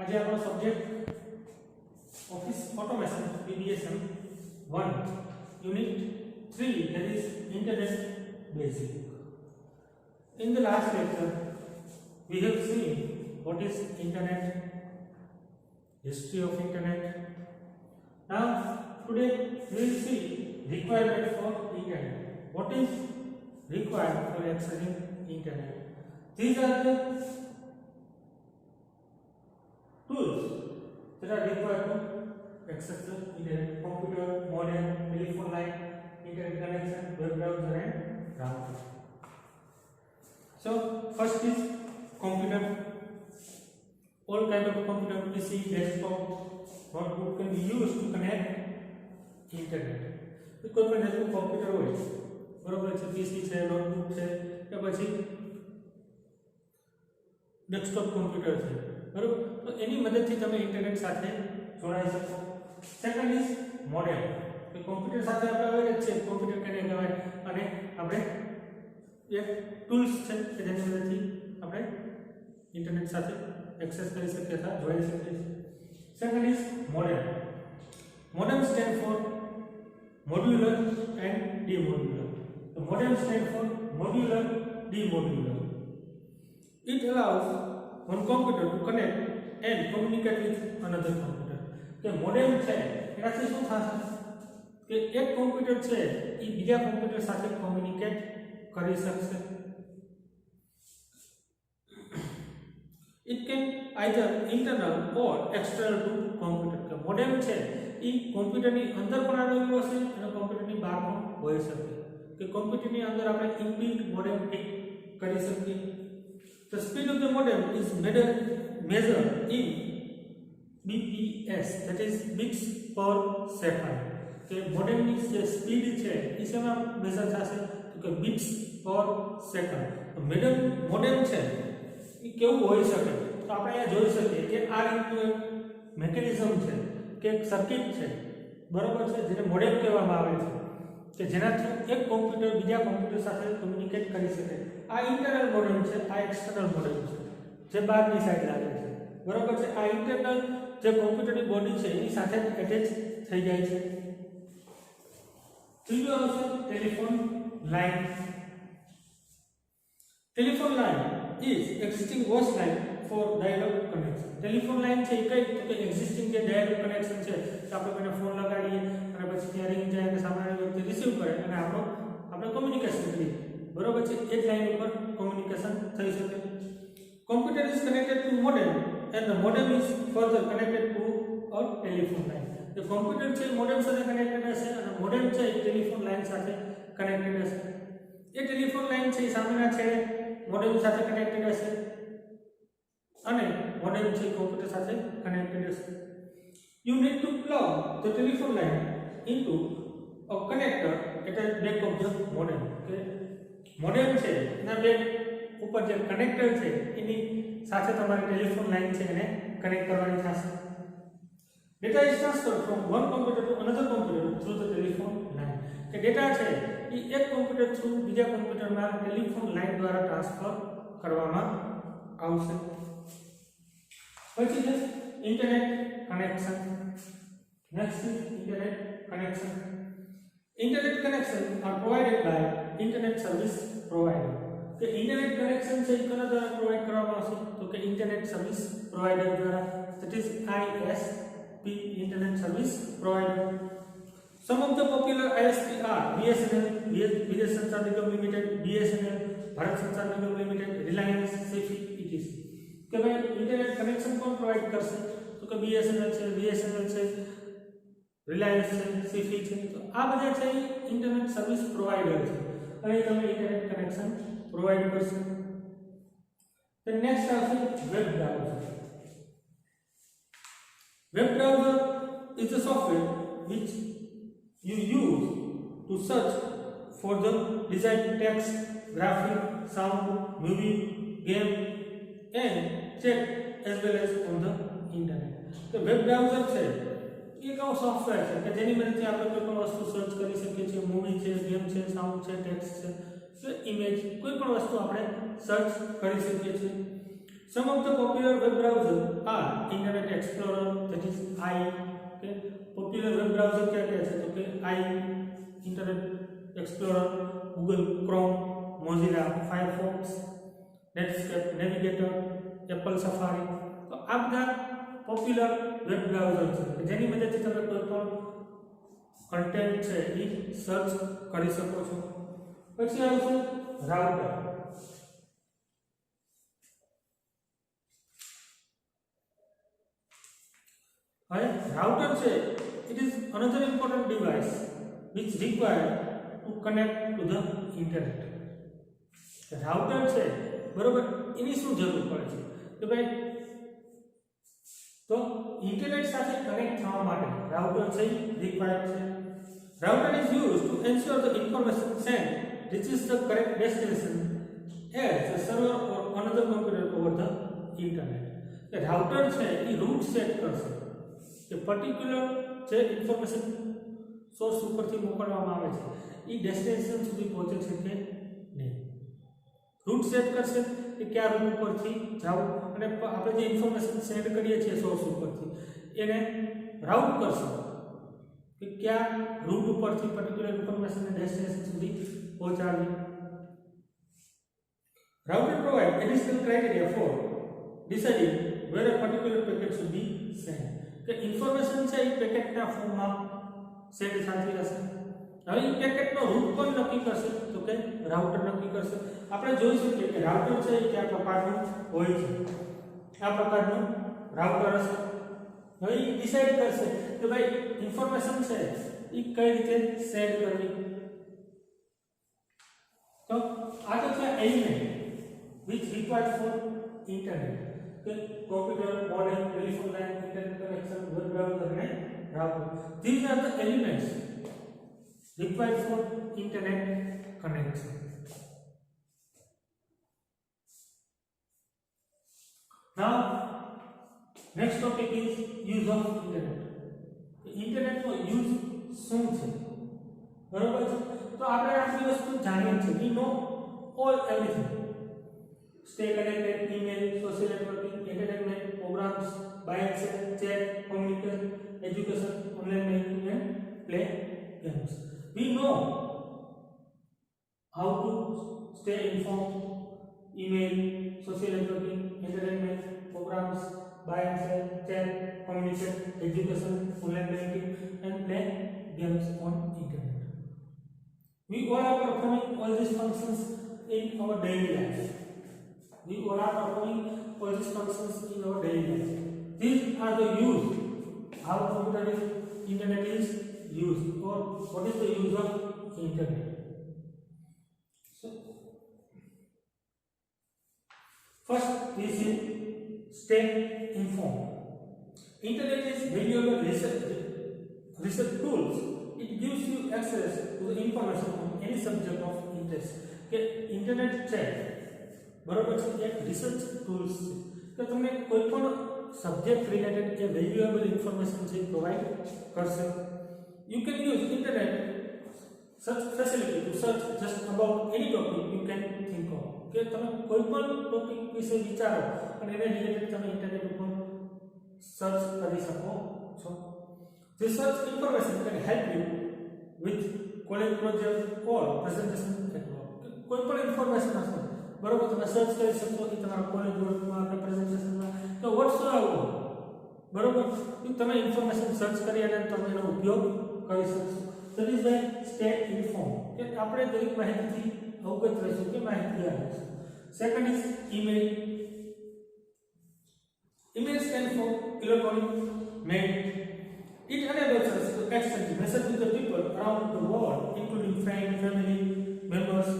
આજે આપણો subject office automation PBSM 1 unit 3, that is internet basic. In the last lecture we have seen what is internet, history of internet. Now today we will see requirement for internet. What is required for accessing internet? These are the tools that are required to access the internet: computer, modem, telephone line, internet connection, web browser and router. So first is computer. All kind of computer, PC, desktop, notebook can be used to connect internet. કોઈ પણ જાતનું computer હોય, બરોબર છે, પીસી છે, notebook છે કે પછી ડેસ્કટોપ કોમ્પ્યુટર છે, બરોબર, તો એની મદદથી તમે ઇન્ટરનેટ સાથે જોડાઈ શકો. Second is modem. કે કોમ્પ્યુટર સાથે આપણે આવે જ છે, કોમ્પ્યુટર કેને કહેવાય, અને આપણે એક ટૂલ્સ છે કે જેની મદદથી આપણે ઇન્ટરનેટ સાથે એક્સેસ કરી શકીએ અથવા જોડાઈ શકીએ છીએ. Second is modem. Modem stand four modular and demodular. The modem stands for modular, demodular. It allows one computer to connect and communicate with another computer. કે મોડેમ છે એનાથી શું થશે કે એક કોમ્પ્યુટર છે એ બીજા કોમ્પ્યુટર સાથે કોમ્યુનિકેટ કરી શકશે. It can either internal or external to computer. કે મોડેમ છે એ કોમ્પ્યુટરની અંદર પણ આવેલું હશે અને કોમ્પ્યુટરની બહાર પણ હોઈ શકે. કે કોમ્પ્યુટરની અંદર આપણે ઇનબિલ્ટ મોડેમ ફિટ કરી શકીએ. The speed of the modem is measured in BPS, that is bits per second. કે મોડેમની જે સ્પીડ છે એ શેમાં મેઝર થશે તો કે bits per second. તો મોડેમ છે એ કેવું હોઈ શકે તો આપણે અહીંયા જોઈ શકીએ કે આ રીતનું મેકેનિઝમ છે કે એક સર્કિટ છે, બરોબર છે, જેને મોડેમ કહેવામાં આવે છે, કે જેનાથી એક કોમ્પ્યુટર બીજા કોમ્પ્યુટર સાથે કોમ્યુનિકેટ કરી શકે. આ ઇન્ટરનલ મોડેમ છે, આ એક્સટર્નલ મોડેમ છે જે બહારની સાઈડ લાગે છે, બરોબર છે. આ ઇન્ટરનલ જે કોમ્પ્યુટરની બોડી છે એની સાથે એટેચ થઈ જાય છે. ત્રીજું આવશે telephone line. Telephone line is existing voice line for dialogue connection. Telephone line છે એ કઈ તો એક્ઝિસ્ટિંગ જે ડાયલોગ કનેક્શન છે તો આપણે કોઈને ફોન લગાડીએ અને પછી ત્યાં રિંગ જાય અને સામાન્ય વ્યક્તિ રિસીવ કરે અને આપણે કોમ્યુનિકેશન કરીએ, બરોબર છે. એ જ લાઇન ઉપર કોમ્યુનિકેશન થઈ શકે. Computer is connected two modem and the modem is further connected to a telephone line. જે કોમ્પ્યુટર છે મોડેમ સાથે કનેક્ટેડ હશે અને મોડેમ છે એ ટેલિફોન લાઇન સાથે કનેક્ટેડ હશે. એ ટેલિફોન લાઇન છે એ સામેના છેડે મોડેમ સાથે કનેક્ટેડ હશે અને મોડેમ છે કોમ્પ્યુટર સાથે કનેક્ટેડ હશે. You need to plug the telephone line into a connector at the back of the modem. કે મોડેમ છે એના બેક ઉપર જે કનેક્ટર છે એની સાથે તમારી ટેલિફોન લાઇન છે એને કનેક્ટ કરવાની થશે. Data is transferred from one computer to another computer through the telephone line. કે ડેટા છે એ એક કોમ્પ્યુટર થ્રુ બીજા કોમ્પ્યુટરમાં ટેલિફોન લાઇન દ્વારા ટ્રાન્સફર કરવામાં આવશે. પછી છે internet connection. Next is internet connection. Internet connection are provided by internet service provider. કે ઇન્ટરનેટ કનેક્શન છે એ કોના દ્વારા પ્રોવાઇડ કરવામાં આવશે તો કે ઇન્ટરનેટ સર્વિસ પ્રોવાઇડર દ્વારા, that is ISP, internet service provider. Some of the popular ISP are BSNL, વિદેશ સંચાર નિગમ લિમિટેડ, BSNL, ભારત સંચાર નિગમ લિમિટેડ, રિલાયન્સ, સેફી, etc. કે ભાઈ ઇન્ટરનેટ કનેક્શન કોણ પ્રોવાઇડ કરશે તો કે BSNL છે, BSNL છે, રિલાયન્સ છે, સેફી છે. તો આ બધા છે ઇન્ટરનેટ સર્વિસ પ્રોવાઇડર છે અને તમે ઇન્ટરનેટ કનેક્શન પ્રોવાઇડ કરશે. તો નેક્સ્ટ આવશે web browser. Web browser is the software which you use to search for the desired text, graphic, sound, movie, game and chat as well as on the internet. તો web browser છે એક એવો software છે કે જેની મદદથી આપણે કોઈ પણ વસ્તુ સર્ચ કરી શકીએ છીએ. મૂવી છે, ગેમ છે, સાઉન્ડ છે, ટેક્સ્ટ છે, ઇમેજ, કોઈ પણ વસ્તુ આપણે સર્ચ કરી શકીએ છીએ. Some of the popular web browsers are Internet Explorer, that is I. Okay, popular web browser क्या क्या है तो कि I, Internet Explorer, Google Chrome, Mozilla Firefox, Netscape Navigator, Apple Safari. તો આ બધા પોપ્યુલર વેબ બ્રાઉઝર છે જેની મદદથી તમે કોઈ પણ કન્ટેન્ટ છે એ સર્ચ કરી શકો છો. પછી આવશે રાઉટર. હવે રાઉટર છે it is another important device which required to connect to the internet. Router છે બરોબર એની શું જરૂર પડે છે કે ભાઈ તો ઇન્ટરનેટ સાથે કનેક્ટ થવા માટે રાઉટર છે રિક્વાયર્ડ છે. Router is used to ensure the information sent reaches the correct destination as a server or another computer over the internet. કે રાઉટર છે એ રૂટ સેટ કરશે કે પર્ટિક્યુલર જે ઇન્ફોર્મેશન સોર્સ ઉપરથી મોકલવામાં આવે છે એ ડેસ્ટિનેશન સુધી પહોંચે છે કે નહીં. રૂટ સેટ કરશે કે કયા રૂટ ઉપરથી જાવું અને આપણે જે ઇન્ફોર્મેશન સેન્ડ કરીએ છીએ સોર્સ ઉપરથી એને રાઉટ કરશે કે કયા રૂટ ઉપરથી પર્ટિક્યુલર ઇન્ફોર્મેશન ડેસ્ટિનેશન સુધી પહોંચાડવી. Router provide additional criteria for deciding where a particular packet should be sent. કે ઇન્ફોર્મેશન છે એ પેકેટના ફોર્મમાં સેન્ડ થતી હશે. હવે એ પેકેટનો રૂટ કોણ નક્કી કરશે તો કે રાઉટર નક્કી કરશે. આપણે જોઈ શકીએ કે રાઉટર છે એ કયા પ્રકારનું હોય છે. આ પ્રકારનું રાઉટર હશે. હવે એ ડિસાઈડ કરશે કે ભાઈ ઇન્ફોર્મેશન છે એ કઈ રીતે સેન્ડ કરવી. તો આ તો છે element which required for internet. Computer, modem, telephone line, internet connection, web browser and router. These are the elements required for internet connection. Now, next topic is use of internet. Internet નો use શું છે બરોબર છે તો આપણે આટલી વસ્તુ જાણીએ છીએ. We know all everything. Stay connected, email, social networking, entertainment, programs, buying, chat, communication, education, online banking and play games. We know how to stay informed, email, social networking, entertainment, programs, buying, chat, communication, education, online banking and play games on internet. We all are performing all these functions in our daily life. We all are performing all these functions in our daily life. These are the use. How computer is, internet is used, or what is the use of internet. So, first we see stay informed. Internet is valuable research tools. It gives you access to the information on any subject of interest. Okay, internet chat બરોબર છે એક research tools છે કે તમને કોઈ પણ subject related કે valuable information છે પ્રોવાઈડ કરશે. You can use internet such facility to search just about any topic you can think of. કે તમે કોઈ પણ ટોપિક વિશે વિચારો અને એને રિલેટેડ તમે ઇન્ટરનેટ ઉપર સર્ચ કરી શકો છો. This search information can help you with college project or presentation at work. કોઈ પણ ઇન્ફોર્મેશન હશે બરોબર તમે સર્ચ કરી શકો કે તમારા કોલેજ વર્કમાં કે પ્રેઝન્ટેશનમાં તો વોટ્સએપ બરોબર તમે ઇન્ફોર્મેશન સર્ચ કરી અને તમે એનો ઉપયોગ કરી શકશો. That is why stay inform કે આપણે દરેક માહિતીથી અવગત રહીશું કે માહિતી આવે છે. Second is email. Email stand four electronic mail. It enables us to exchange messages with the people around the world, including friends, family members,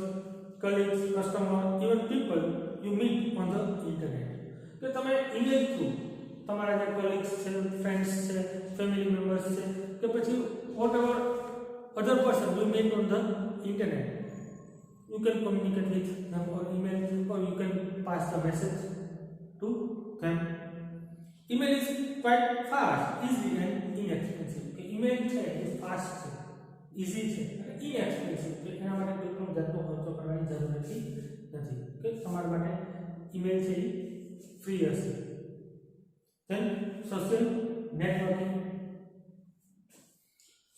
colleagues, customers, even people you meet on the internet. તો તમે email through તમારા જે કોલિગ્સ છે, friends છે, family members છે કે પછી whatever other person you meet on the internet, you can communicate with them or email or you can pass the message to them. Email is quite fast, easy and inexpensive. Email છે એ fast છે, easy છે અને inexpensive છે. એના માટે કોઈ પણ જાતનો ખર્ચો કરવાની જરૂર નથી કે તમારા માટે ઈમેલ છે એ ફ્રી હશે. Then social networking.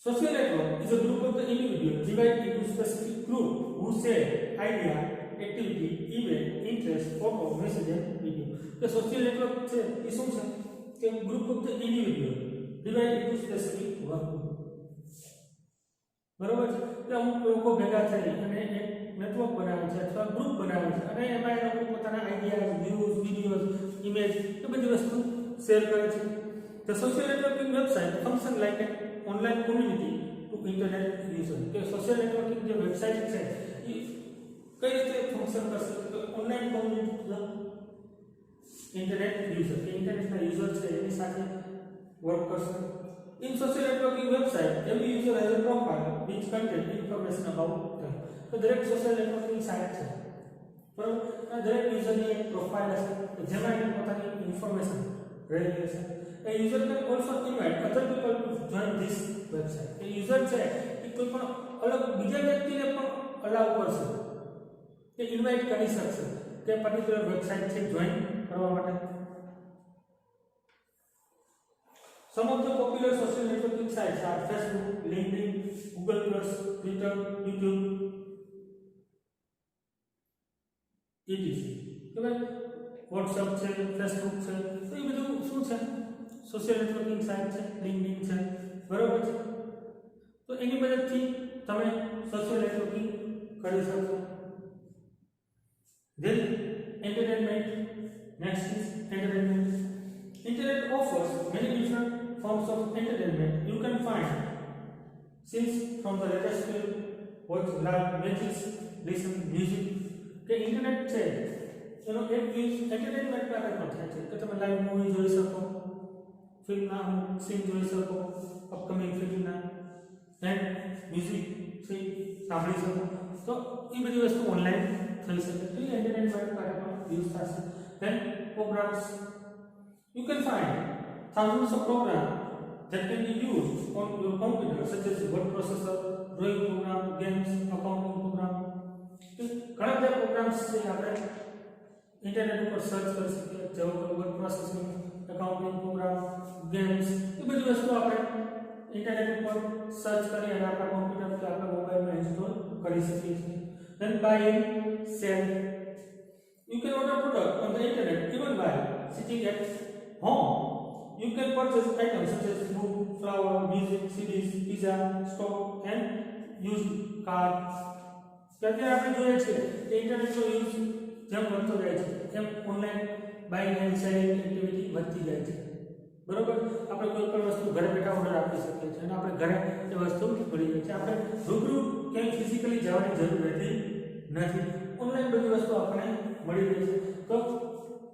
Social network is a group of the individual divided into specific group who share idea, activity, event, interest, photo, message and video. The social network છે એ શું છે કે group of the individual divided into specific work group. બરોબર છે એટલે અમુક લોકો ભેગા થઈ અને એક નેટવર્ક બનાવે છે અથવા ગ્રુપ બનાવે છે અને એમાં એ લોકો પોતાના આઈડિયા, વ્યૂઝ, વિડિયોઝ, ઇમેજ એ બધી વસ્તુ શેર કરે છે. The social networking website function like an online community to internet user. કે સોશિયલ નેટવર્કિંગ જે વેબસાઇટ છે એ કઈ રીતે ફંક્શન કરશે તો online community to internet user કે ઇન્ટરનેટના યુઝર છે એની સાથે વર્ક કરશે. In social networking website, every user has a profile which contains information about them. તો દરેક સોશિયલ નેટવર્કિંગ સાઇટ છે બરાબર અને દરેક યુઝરની એક પ્રોફાઇલ હશે જેમાં એની પોતાની ઇન્ફોર્મેશન રહેલી હશે. A user can also invite other people to join this website. A user છે એ કોઈ પણ અલગ બીજા વ્યક્તિને પણ અલાઉ કરશે કે ઇન્વાઇટ કરી શકશે કે પર્ટિક્યુલર વેબસાઇટ છે જોઈન કરવા માટે. Some of the popular social networking sites are Facebook, LinkedIn, Google+, Twitter, YouTube, etc. કે ભાઈ WhatsApp છે, Facebook છે તો એ બધું શું છે સોશિયલ નેટવર્કિંગ સાઇટ છે, LinkedIn છે બરોબર છે. તો એની મદદથી તમે સોશિયલ નેટવર્કિંગ કરી શકશો. Then entertainment. Next is entertainment. Internet offers many different forms of entertainment. You can find scenes from the latest film, watch live matches, listen music. કે ઇન્ટરનેટ છે એનો એક યુઝ એન્ટરટેનમેન્ટ માટે પણ થાય છે કે તમે લાઈવ મૂવી જોઈ શકો, ફિલ્મના સીન જોઈ શકો, અપકમિંગ ફિલ્મના એન્ડ મ્યુઝિક છે સાંભળી શકો. તો એ બધી વસ્તુ ઓનલાઈન થઈ શકે તો એ એન્ટરટેનમેન્ટ માટે પણ યુઝ થશે. Then programs. You can find thousands of programs that can be used on your computer, such as word processor, drawing program, games, accounting program. ઘણા બધા પ્રોગ્રામ્સ છે આપણે ઇન્ટરનેટ ઉપર સર્ચ કરી શકીએ જેવો કે word processing, accounting program, games એ બધી વસ્તુ આપણે ઇન્ટરનેટ ઉપર સર્ચ કરી અને આપણા કોમ્પ્યુટર કે આપણા મોબાઈલમાં ઇન્સ્ટોલ કરી શકીએ છીએ. Then buy and sell. You can order product on the internet even while sitting at home. You can purchase items such as food, flour, music, CDs, pizza, stock and used cars. ત્યારે આપણે જોઈએ છે કે ઇન્ટરનેટનો use જેમ વધતો જાય છે એમ online buying and selling activity વધતી જાય છે બરોબર. આપણે કોઈ પણ વસ્તુ ઘરે બેઠા ઓર્ડર આપી શકીએ છીએ અને આપણે ઘરે એ વસ્તુ મળી જાય છે. આપણે રૂબરૂ ક્યાંય ફિઝિકલી જવાની જરૂર રહેતી નથી. ઓનલાઈન બધી વસ્તુ આપણને મળી રહી છે. તો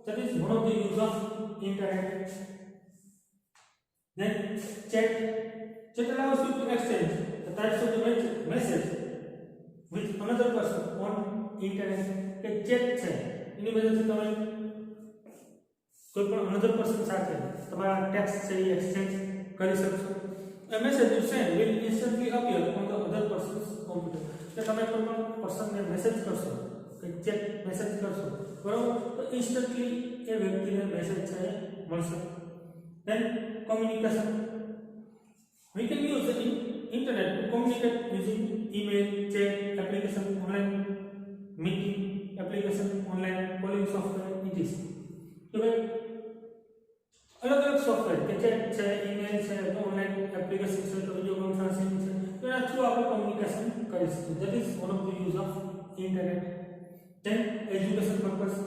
that is one of the use of internet. Then chat allows you to exchange the types of the message with another person on internet. કે ચેટ છે એની મદદથી તમે કોઈ પણ અનધર પર્સન સાથે તમારા ટેક્સ્ટ છે એ એક્સચેન્જ કરી શકશો. A message you send will instantly appear on the other person's computer. કે તમે કોઈ પણ પર્સનને મેસેજ કરશો કે ચેટ મેસેજ કરશો બરાબર તો ઇન્સ્ટન્ટલી એ વ્યક્તિને મેસેજ છે મળશે. Then communication. We can use the internet to communicate using email, chat, application, online meeting, application, online calling software, etc. તો ભાઈ અલગ અલગ સોફ્ટવેર કે ચેટ છે, ઈમેલ છે, ઓનલાઈન એપ્લિકેશન છે, તો વિડિયો કોન્ફરન્સિંગ છે તો એના થ્રુ આપણે કમ્યુનિકેશન કરી શકીએ. That is one of the use of internet. Then education purpose.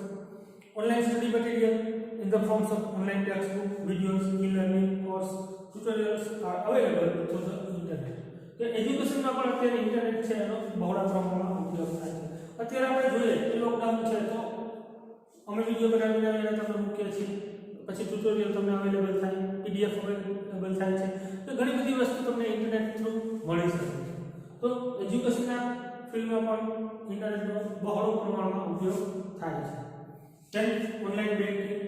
Online study material in the forms of online textbook, videos, e-learning course, tutorials are available through the internet. તો એજ્યુકેશનમાં પણ અત્યારે internet છે એનો બહોળા પ્રમાણમાં ઉપયોગ થાય છે. અત્યારે આપણે જોઈએ કે લોકડાઉન છે તો અમે વિડીયો બનાવીને તમને મૂકીએ છીએ, પછી ટ્યુટોરિયલ તમને અવેલેબલ થાય, પીડીએફ અવેલેબલ થાય છે તો ઘણી બધી વસ્તુ તમને ઇન્ટરનેટ થ્રુ મળી શકે છે. તો એજ્યુકેશનના ફિલ્ડમાં પણ ઇન્ટરનેટનો બહોળો પ્રમાણમાં ઉપયોગ થાય છે. Then online banking.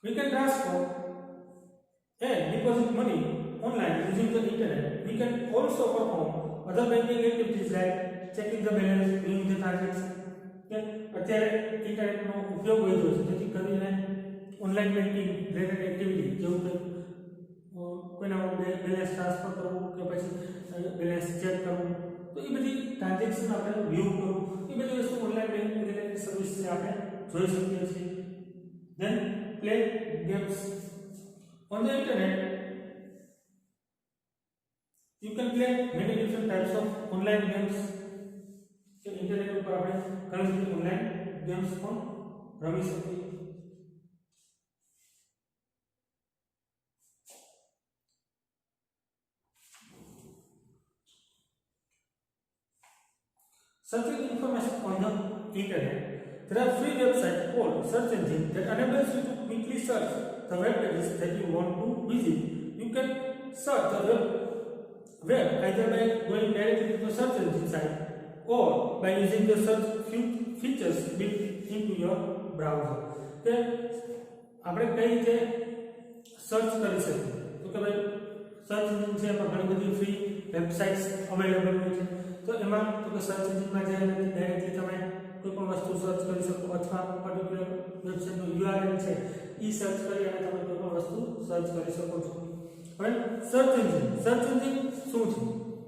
We can transfer and deposit money online using the internet. We can also perform other banking activities like checking the balance, doing the transaction, કે અત્યારે ઇન્ટરનેટનો ઉપયોગ વધ્યો છે, જેથી કરીને ઓનલાઈન બેન્કિંગ રિલેટેડ એક્ટિવિટી જેવું કે કોઈના બેલેન્સ ટ્રાન્સફર કરવું કે પછી બેલેન્સ ચેક કરવું, તો એ બધી ટ્રાન્ઝેક્શન આપણે વ્યૂ કરવું, એ બધી વસ્તુ ઓનલાઈન બેન્કિંગ રિલેટેડ સર્વિસથી આપણે જોઈ શકીએ છીએ. Then play games on the internet. You can play many different types of online games. So internet ઉપર આપણે ઘણી બધી ઓનલાઈન ગેમ્સ પણ રમી શકીએ. Searching information on the internet. There are free websites called search engine that enables you to quickly search the web pages that you want to visit. You can search the web either by going directly to the search engine site or by using the search features built into your browser. કે આપણે કઈ રીતે search કરી શકીએ? તો કે ભાઈ search engine છે એમાં ઘણી બધી ફ્રી વેબસાઇટ્સ અવેલેબલ હોય છે. તો એમાં તો કે સર્ચ એન્જિનમાં જઈને ડાયરેક્ટલી તમે કોઈ પણ વસ્તુ સર્ચ કરી શકો અથવા પર્ટિક્યુલર વેબસાઇટનો URL છે એ સર્ચ કરી અને તમે કોઈ પણ વસ્તુ સર્ચ કરી શકો છો. હવે સર્ચ એન્જિન શું છે?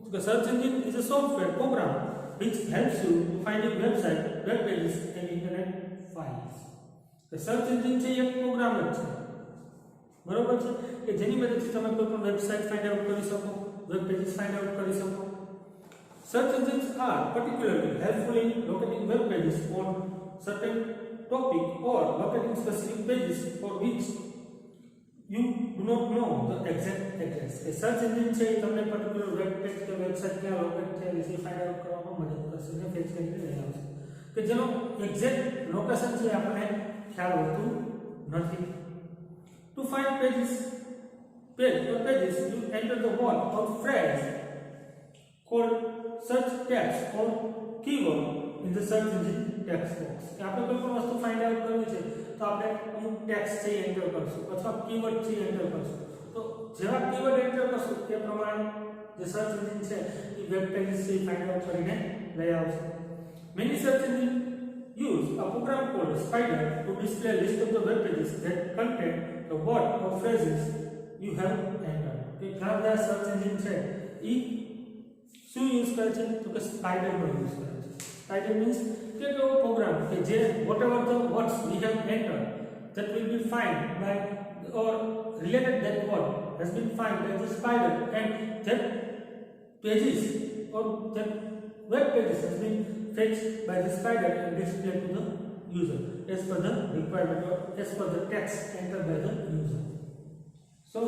તો કે search engine is a software program which helps you to find a website, web pages and internet files. તો સર્ચ એન્જિન છે એક પ્રોગ્રામ જ છે, બરોબર છે, કે જેની મદદથી તમે કોઈ પણ વેબસાઇટ ફાઇન્ડ આઉટ કરી શકો, વેબ પેજીસ ફાઇન્ડ આઉટ કરી શકો. Search engines are particularly helpful in locating web pages on certain topic or locating specific pages for which you do not know the exact address. A search engine છે તમને particular web page કે website ક્યાં locate થયેલી છે find out કરવામાં મદદ કરશે ને ફેચ કરીને લઈ આવશે, કે જેનો એક્ઝેક્ટ લોકેશન છે આપણને ખ્યાલ હોતું નથી. To find pages you enter the word or phrase called search text or keyword in the search engine text box. કે આપણે કોઈ પણ વસ્તુ ફાઇન્ડ આઉટ કરવી છે તો આપણે અમુક ટેક્સ્ટ છે એન્ટર કરશું અથવા કીવર્ડ છે એન્ટર કરશું. તો જેવા કીવર્ડ એન્ટર કરશું તે પ્રમાણે જે સર્ચ એન્જિન છે એ વેબ પેજીસ છે ફાઇન્ડ આઉટ કરીને લઈ આવશે. Many search engines use a program called Spider to display a list of the web pages that contain the word or phrases you have entered. કે ઘણા બધા search engine છે એ શું use કરે છે? તો કે સ્પાઈડર નો યુઝ કરે છે. સ્પાઈડર મીન્સ કે એવો પ્રોગ્રામ કે જે whatever the words we have entered that will be found by or related that word has been found by the spider and that pages or that web pages has been fetched by the spider and displayed to the user as per the requirement or as per the text entered by the user. So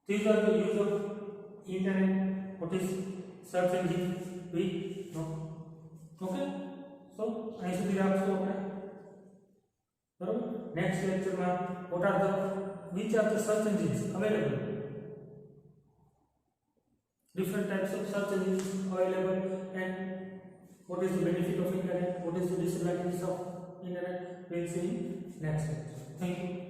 these are the use of internet. What is search engine? We know. Okay. So અહીં સુધી રાખશું આપણે, બરોબર. Next લેક્ચરમાં what are the which are the search engines available? Different types of search engines available and what is the benefit of internet? What is the disadvantages of internet? We'll see in next lecture. Thank you.